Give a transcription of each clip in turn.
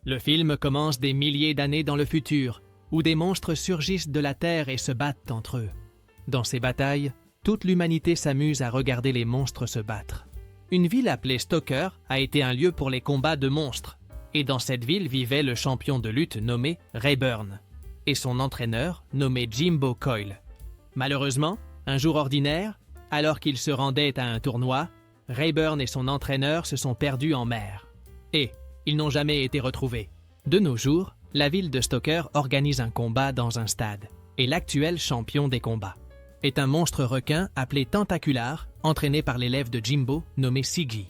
Le film commence des milliers d'années dans le futur, où des monstres surgissent de la Terre et se battent entre eux. Dans ces batailles, toute l'humanité s'amuse à regarder les monstres se battre. Une ville appelée Stoker a été un lieu pour les combats de monstres, et dans cette ville vivait le champion de lutte nommé Rayburn, et son entraîneur nommé Jimbo Coyle. Malheureusement, un jour ordinaire, alors qu'il se rendait à un tournoi, Rayburn et son entraîneur se sont perdus en mer. Et ils n'ont jamais été retrouvés. De nos jours, la ville de Stoker organise un combat dans un stade, et l'actuel champion des combats est un monstre requin appelé Tentacular, entraîné par l'élève de Jimbo nommé Siggy.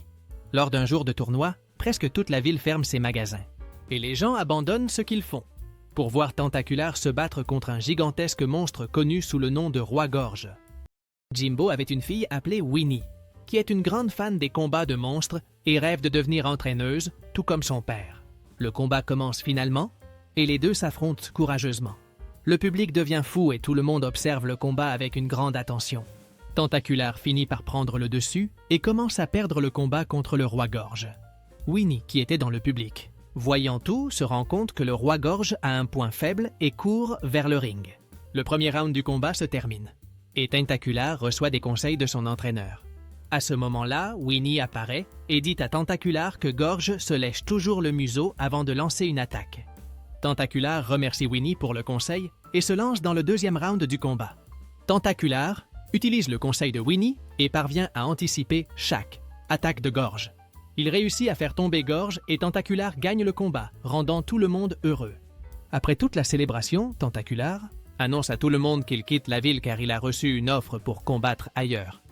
Lors d'un jour de tournoi, presque toute la ville ferme ses magasins, et les gens abandonnent ce qu'ils font pour voir Tentacular se battre contre un gigantesque monstre connu sous le nom de Roi-Gorge. Jimbo avait une fille appelée Winnie, qui est une grande fan des combats de monstres et rêve de devenir entraîneuse, tout comme son père. Le combat commence finalement, et les deux s'affrontent courageusement. Le public devient fou et tout le monde observe le combat avec une grande attention. Tentacular finit par prendre le dessus et commence à perdre le combat contre le Roi-Gorge. Winnie, qui était dans le public, voyant tout, se rend compte que le Roi-Gorge a un point faible et court vers le ring. Le premier round du combat se termine, et Tentacular reçoit des conseils de son entraîneur. À ce moment-là, Winnie apparaît et dit à Tentacular que Gorge se lèche toujours le museau avant de lancer une attaque. Tentacular remercie Winnie pour le conseil et se lance dans le deuxième round du combat. Tentacular utilise le conseil de Winnie et parvient à anticiper chaque attaque de Gorge. Il réussit à faire tomber Gorge et Tentacular gagne le combat, rendant tout le monde heureux. Après toute la célébration, Tentacular annonce à tout le monde qu'il quitte la ville car il a reçu une offre pour combattre ailleurs.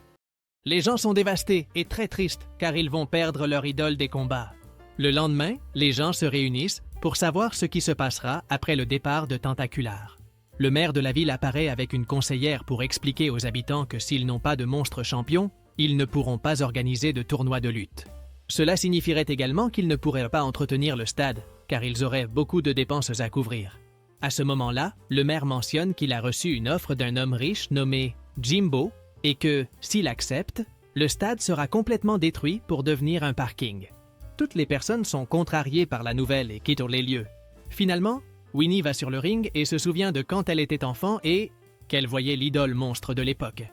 Les gens sont dévastés et très tristes car ils vont perdre leur idole des combats. Le lendemain, les gens se réunissent pour savoir ce qui se passera après le départ de Tentacular. Le maire de la ville apparaît avec une conseillère pour expliquer aux habitants que s'ils n'ont pas de monstre champion, ils ne pourront pas organiser de tournoi de lutte. Cela signifierait également qu'ils ne pourraient pas entretenir le stade, car ils auraient beaucoup de dépenses à couvrir. À ce moment-là, le maire mentionne qu'il a reçu une offre d'un homme riche nommé Jimbo et que, s'il accepte, le stade sera complètement détruit pour devenir un parking. Toutes les personnes sont contrariées par la nouvelle et quittent les lieux. Finalement, Winnie va sur le ring et se souvient de quand elle était enfant et qu'elle voyait l'idole monstre de l'époque.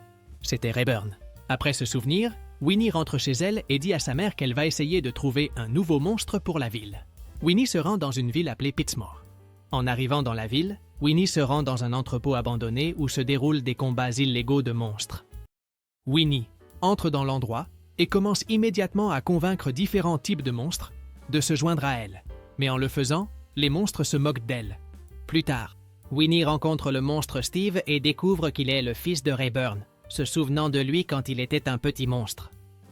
C'était Rayburn. Après ce souvenir, Winnie rentre chez elle et dit à sa mère qu'elle va essayer de trouver un nouveau monstre pour la ville. Winnie se rend dans une ville appelée Pittsmore. En arrivant dans la ville, Winnie se rend dans un entrepôt abandonné où se déroulent des combats illégaux de monstres. Winnie entre dans l'endroit et commence immédiatement à convaincre différents types de monstres de se joindre à elle. Mais en le faisant, les monstres se moquent d'elle. Plus tard, Winnie rencontre le monstre Steve et découvre qu'il est le fils de Rayburn, se souvenant de lui quand il était un petit monstre.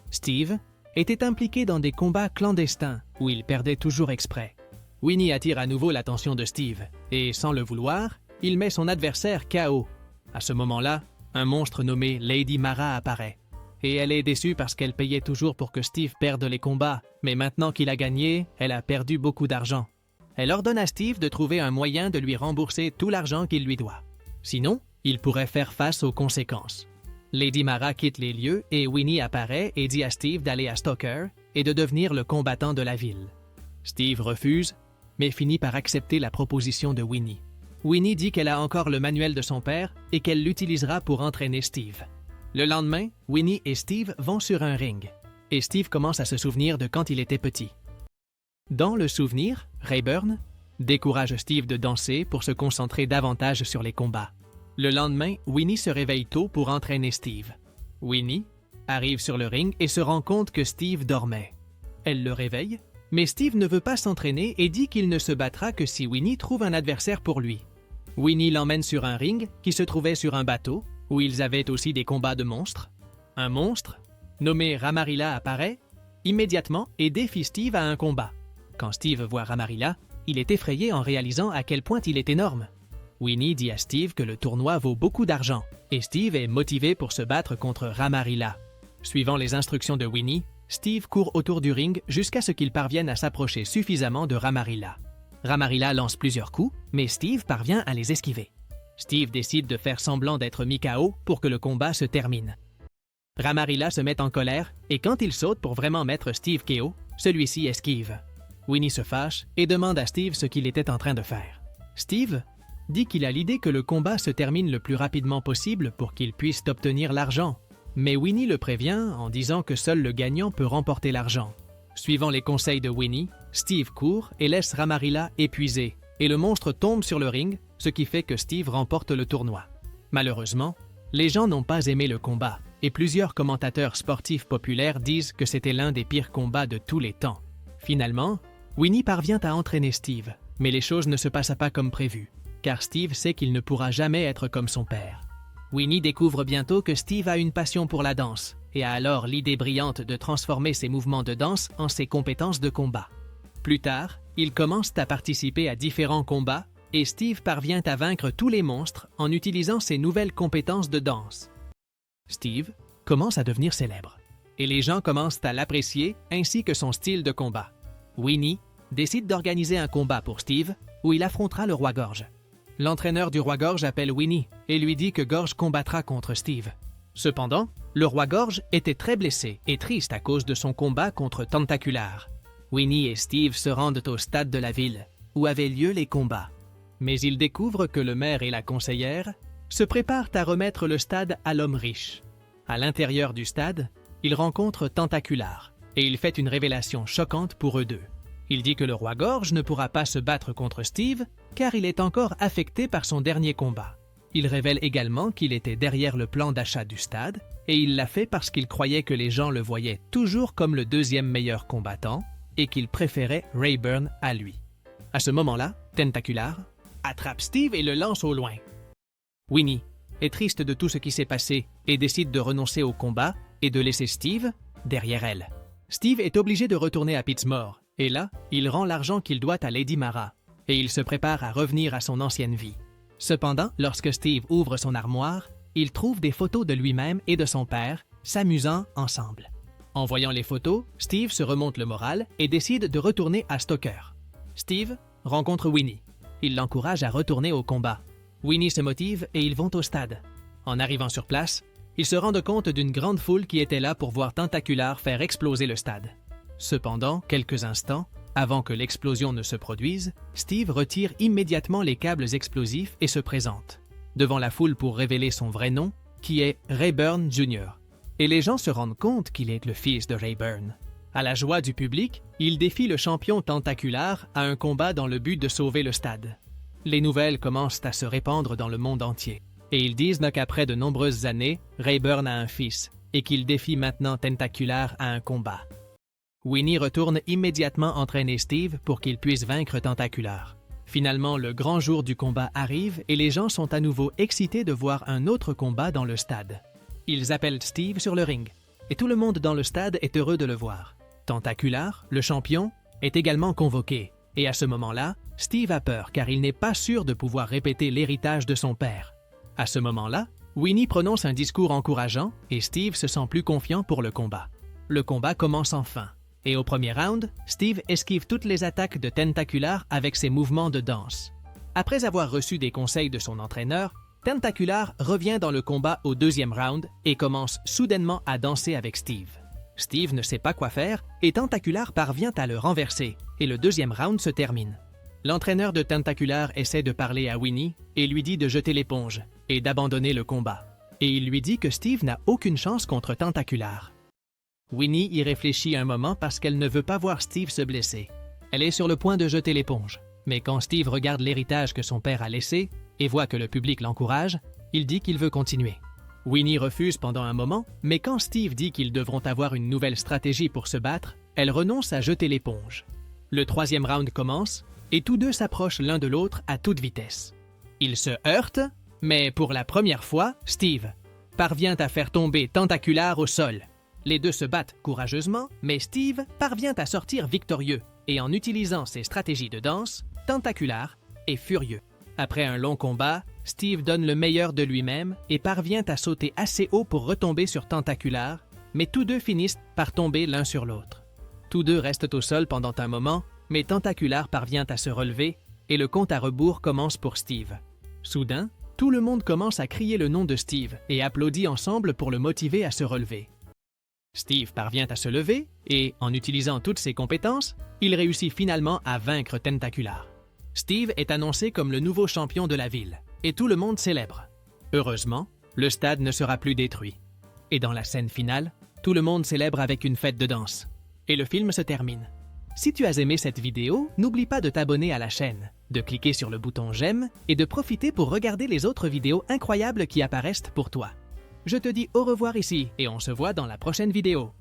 Steve était impliqué dans des combats clandestins où il perdait toujours exprès. Winnie attire à nouveau l'attention de Steve et, sans le vouloir, il met son adversaire KO. À ce moment-là, un monstre nommé Lady Mara apparaît. Et elle est déçue parce qu'elle payait toujours pour que Steve perde les combats, mais maintenant qu'il a gagné, elle a perdu beaucoup d'argent. Elle ordonne à Steve de trouver un moyen de lui rembourser tout l'argent qu'il lui doit. Sinon, il pourrait faire face aux conséquences. Lady Mara quitte les lieux et Winnie apparaît et dit à Steve d'aller à Stoker et de devenir le combattant de la ville. Steve refuse, mais finit par accepter la proposition de Winnie. Winnie dit qu'elle a encore le manuel de son père et qu'elle l'utilisera pour entraîner Steve. Le lendemain, Winnie et Steve vont sur un ring, et Steve commence à se souvenir de quand il était petit. Dans le souvenir, Rayburn décourage Steve de danser pour se concentrer davantage sur les combats. Le lendemain, Winnie se réveille tôt pour entraîner Steve. Winnie arrive sur le ring et se rend compte que Steve dormait. Elle le réveille, mais Steve ne veut pas s'entraîner et dit qu'il ne se battra que si Winnie trouve un adversaire pour lui. Winnie l'emmène sur un ring qui se trouvait sur un bateau, où ils avaient aussi des combats de monstres. Un monstre, nommé Ramarilla, apparaît immédiatement et défie Steve à un combat. Quand Steve voit Ramarilla, il est effrayé en réalisant à quel point il est énorme. Winnie dit à Steve que le tournoi vaut beaucoup d'argent, et Steve est motivé pour se battre contre Ramarilla. Suivant les instructions de Winnie, Steve court autour du ring jusqu'à ce qu'il parvienne à s'approcher suffisamment de Ramarilla. Ramarilla lance plusieurs coups, mais Steve parvient à les esquiver. Steve décide de faire semblant d'être mis KO pour que le combat se termine. Ramarilla se met en colère et quand il saute pour vraiment mettre Steve KO, celui-ci esquive. Winnie se fâche et demande à Steve ce qu'il était en train de faire. Steve dit qu'il a l'idée que le combat se termine le plus rapidement possible pour qu'il puisse obtenir l'argent. Mais Winnie le prévient en disant que seul le gagnant peut remporter l'argent. Suivant les conseils de Winnie, Steve court et laisse Ramarilla épuisé, et le monstre tombe sur le ring, ce qui fait que Steve remporte le tournoi. Malheureusement, les gens n'ont pas aimé le combat, et plusieurs commentateurs sportifs populaires disent que c'était l'un des pires combats de tous les temps. Finalement, Winnie parvient à entraîner Steve, mais les choses ne se passent pas comme prévu, car Steve sait qu'il ne pourra jamais être comme son père. Winnie découvre bientôt que Steve a une passion pour la danse, et a alors l'idée brillante de transformer ses mouvements de danse en ses compétences de combat. Plus tard, ils commencent à participer à différents combats, et Steve parvient à vaincre tous les monstres en utilisant ses nouvelles compétences de danse. Steve commence à devenir célèbre, et les gens commencent à l'apprécier ainsi que son style de combat. Winnie décide d'organiser un combat pour Steve où il affrontera le roi Gorge. L'entraîneur du roi Gorge appelle Winnie et lui dit que Gorge combattra contre Steve. Cependant, le roi Gorge était très blessé et triste à cause de son combat contre Tentacular. Winnie et Steve se rendent au stade de la ville, où avaient lieu les combats. Mais ils découvrent que le maire et la conseillère se préparent à remettre le stade à l'homme riche. À l'intérieur du stade, ils rencontrent Tentacular, et il fait une révélation choquante pour eux deux. Il dit que le roi Gorge ne pourra pas se battre contre Steve, car il est encore affecté par son dernier combat. Il révèle également qu'il était derrière le plan d'achat du stade, et il l'a fait parce qu'il croyait que les gens le voyaient toujours comme le deuxième meilleur combattant, et qu'il préférait Rayburn à lui. À ce moment-là, Tentacular attrape Steve et le lance au loin. Winnie est triste de tout ce qui s'est passé et décide de renoncer au combat et de laisser Steve derrière elle. Steve est obligé de retourner à Pittsmore, et là, il rend l'argent qu'il doit à Lady Mara, et il se prépare à revenir à son ancienne vie. Cependant, lorsque Steve ouvre son armoire, il trouve des photos de lui-même et de son père, s'amusant ensemble. En voyant les photos, Steve se remonte le moral et décide de retourner à Stoker. Steve rencontre Winnie. Il l'encourage à retourner au combat. Winnie se motive et ils vont au stade. En arrivant sur place, ils se rendent compte d'une grande foule qui était là pour voir Tentacular faire exploser le stade. Cependant, quelques instants, avant que l'explosion ne se produise, Steve retire immédiatement les câbles explosifs et se présente devant la foule pour révéler son vrai nom, qui est Rayburn Jr. Et les gens se rendent compte qu'il est le fils de Rayburn. À la joie du public, il défie le champion Tentacular à un combat dans le but de sauver le stade. Les nouvelles commencent à se répandre dans le monde entier, et ils disent qu'après de nombreuses années, Rayburn a un fils, et qu'il défie maintenant Tentacular à un combat. Winnie retourne immédiatement entraîner Steve pour qu'il puisse vaincre Tentacular. Finalement, le grand jour du combat arrive et les gens sont à nouveau excités de voir un autre combat dans le stade. Ils appellent Steve sur le ring, et tout le monde dans le stade est heureux de le voir. Tentacular, le champion, est également convoqué, et à ce moment-là, Steve a peur car il n'est pas sûr de pouvoir répéter l'héritage de son père. À ce moment-là, Winnie prononce un discours encourageant et Steve se sent plus confiant pour le combat. Le combat commence enfin. Et au premier round, Steve esquive toutes les attaques de Tentacular avec ses mouvements de danse. Après avoir reçu des conseils de son entraîneur, Tentacular revient dans le combat au deuxième round et commence soudainement à danser avec Steve. Steve ne sait pas quoi faire et Tentacular parvient à le renverser et le deuxième round se termine. L'entraîneur de Tentacular essaie de parler à Winnie et lui dit de jeter l'éponge et d'abandonner le combat. Et il lui dit que Steve n'a aucune chance contre Tentacular. Winnie y réfléchit un moment parce qu'elle ne veut pas voir Steve se blesser. Elle est sur le point de jeter l'éponge, mais quand Steve regarde l'héritage que son père a laissé et voit que le public l'encourage, il dit qu'il veut continuer. Winnie refuse pendant un moment, mais quand Steve dit qu'ils devront avoir une nouvelle stratégie pour se battre, elle renonce à jeter l'éponge. Le troisième round commence et tous deux s'approchent l'un de l'autre à toute vitesse. Ils se heurtent, mais pour la première fois, Steve parvient à faire tomber Tentacular au sol. Les deux se battent courageusement, mais Steve parvient à sortir victorieux et en utilisant ses stratégies de danse, Tentacular est furieux. Après un long combat, Steve donne le meilleur de lui-même et parvient à sauter assez haut pour retomber sur Tentacular, mais tous deux finissent par tomber l'un sur l'autre. Tous deux restent au sol pendant un moment, mais Tentacular parvient à se relever et le compte à rebours commence pour Steve. Soudain, tout le monde commence à crier le nom de Steve et applaudit ensemble pour le motiver à se relever. Steve parvient à se lever et, en utilisant toutes ses compétences, il réussit finalement à vaincre Tentacular. Steve est annoncé comme le nouveau champion de la ville et tout le monde célèbre. Heureusement, le stade ne sera plus détruit. Et dans la scène finale, tout le monde célèbre avec une fête de danse. Et le film se termine. Si tu as aimé cette vidéo, n'oublie pas de t'abonner à la chaîne, de cliquer sur le bouton j'aime et de profiter pour regarder les autres vidéos incroyables qui apparaissent pour toi. Je te dis au revoir ici et on se voit dans la prochaine vidéo.